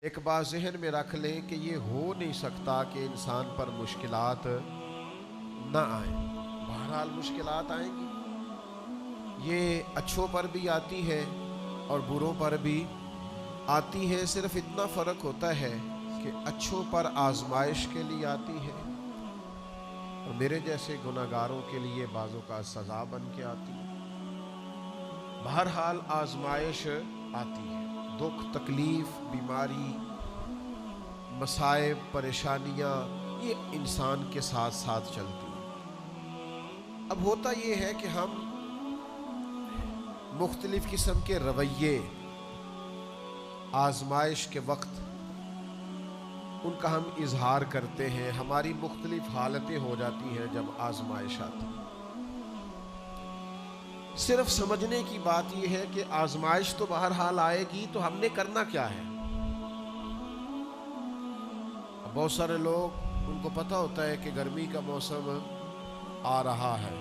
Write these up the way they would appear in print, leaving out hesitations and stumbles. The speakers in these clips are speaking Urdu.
ایک بات ذہن میں رکھ لیں کہ یہ ہو نہیں سکتا کہ انسان پر مشکلات نہ آئیں۔ بہرحال مشکلات آئیں گی، یہ اچھوں پر بھی آتی ہے اور بروں پر بھی آتی ہے۔ صرف اتنا فرق ہوتا ہے کہ اچھوں پر آزمائش کے لیے آتی ہے اور میرے جیسے گناہگاروں کے لیے بعضوں کا سزا بن کے آتی ہے۔ بہرحال آزمائش آتی ہے، دکھ، تکلیف، بیماری، مصائب، پریشانیاں یہ انسان کے ساتھ ساتھ چلتی ہیں۔ اب ہوتا یہ ہے کہ ہم مختلف قسم کے رویے آزمائش کے وقت ان کا ہم اظہار کرتے ہیں، ہماری مختلف حالتیں ہو جاتی ہیں جب آزمائش آتی ہے۔ صرف سمجھنے کی بات یہ ہے کہ آزمائش تو بہرحال آئے گی، تو ہم نے کرنا کیا ہے؟ بہت سارے لوگ ان کو پتہ ہوتا ہے کہ گرمی کا موسم آ رہا ہے،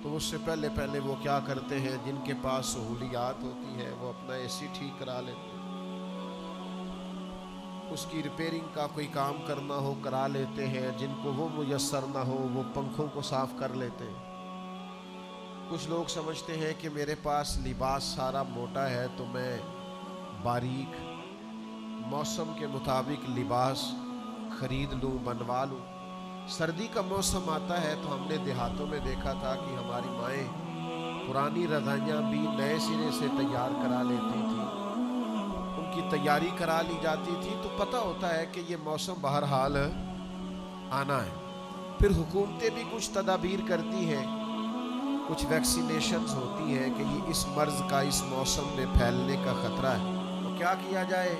تو اس سے پہلے وہ کیا کرتے ہیں؟ جن کے پاس سہولیات ہوتی ہے وہ اپنا اے سی ٹھیک کرا لیتے ہیں، اس کی ریپیرنگ کا کوئی کام کرنا ہو کرا لیتے ہیں، جن کو وہ میسر نہ ہو وہ پنکھوں کو صاف کر لیتے ہیں۔ کچھ لوگ سمجھتے ہیں کہ میرے پاس لباس سارا موٹا ہے تو میں باریک موسم کے مطابق لباس خرید لوں، بنوا لوں۔ سردی کا موسم آتا ہے تو ہم نے دیہاتوں میں دیکھا تھا کہ ہماری مائیں پرانی رضائیاں بھی نئے سرے سے تیار کرا لیتی تھی، ان کی تیاری کرا لی جاتی تھی، تو پتہ ہوتا ہے کہ یہ موسم بہرحال آنا ہے۔ پھر حکومتیں بھی کچھ تدابیر کرتی ہیں، کچھ ویکسینیشنز ہوتی ہیں کہ یہ اس مرض کا اس موسم میں پھیلنے کا خطرہ ہے، تو کیا کیا جائے؟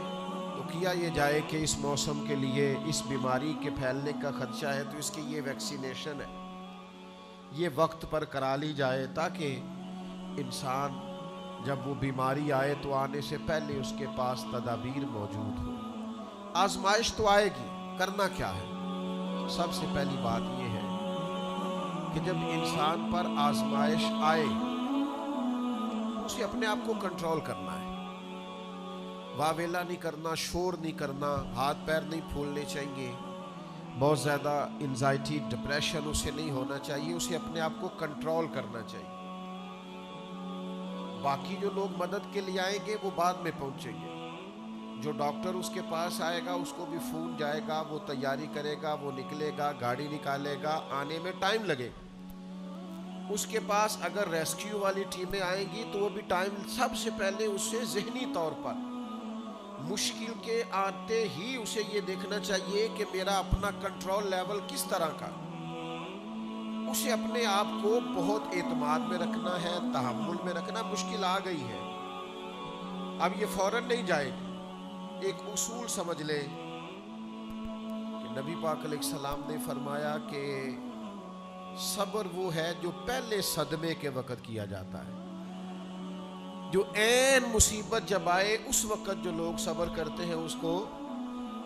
تو کیا یہ جائے کہ اس موسم کے لیے اس بیماری کے پھیلنے کا خدشہ ہے تو اس کی یہ ویکسینیشن ہے، یہ وقت پر کرا لی جائے تاکہ انسان جب وہ بیماری آئے تو آنے سے پہلے اس کے پاس تدابیر موجود ہو۔ آزمائش تو آئے گی، کرنا کیا ہے؟ سب سے پہلی بات یہ ہے کہ جب انسان پر آزمائش آئے اسے اپنے آپ کو کنٹرول کرنا ہے، واویلا نہیں کرنا، شور نہیں کرنا، ہاتھ پیر نہیں پھولنے چاہیے، بہت زیادہ انزائٹی، ڈپریشن اسے نہیں ہونا چاہیے، اسے اپنے آپ کو کنٹرول کرنا چاہیے۔ باقی جو لوگ مدد کے لیے آئیں گے وہ بعد میں پہنچیں گے، جو ڈاکٹر اس کے پاس آئے گا اس کو بھی فون جائے گا، وہ تیاری کرے گا، وہ نکلے گا، گاڑی نکالے گا، آنے میں ٹائم لگے گا۔ اس کے پاس اگر ریسکیو والی ٹیمیں آئیں گی تو وہ بھی ٹائم، سب سے پہلے اسے ذہنی طور پر مشکل کے آتے ہی اسے یہ دیکھنا چاہیے کہ میرا اپنا کنٹرول لیول کس طرح کا، اسے اپنے آپ کو بہت اعتماد میں رکھنا ہے، تحمل میں رکھنا۔ مشکل آ گئی ہے، اب یہ فوراً نہیں جائے گی۔ ایک اصول سمجھ لے کہ نبی پاک علیہ السلام نے فرمایا کہ صبر وہ ہے جو پہلے صدمے کے وقت کیا جاتا ہے، جو عین مصیبت جب آئے اس وقت جو لوگ صبر کرتے ہیں اس کو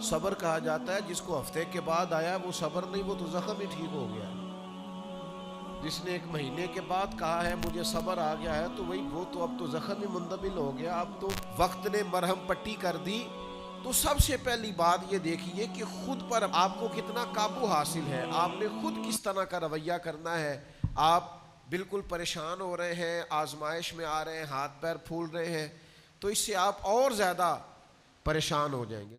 صبر کہا جاتا ہے۔ جس کو ہفتے کے بعد آیا وہ صبر نہیں، وہ تو زخم ہی ٹھیک ہو گیا ہے۔ جس نے 1 مہینے کے بعد کہا ہے مجھے صبر آ گیا ہے، تو وہ تو اب تو زخم ہی مندمل ہو گیا، اب تو وقت نے مرہم پٹی کر دی۔ تو سب سے پہلی بات یہ دیکھیے کہ خود پر آپ کو کتنا قابو حاصل ہے، آپ نے خود کس طرح کا رویہ کرنا ہے۔ آپ بالکل پریشان ہو رہے ہیں، آزمائش میں آ رہے ہیں، ہاتھ پیر پھول رہے ہیں، تو اس سے آپ اور زیادہ پریشان ہو جائیں گے۔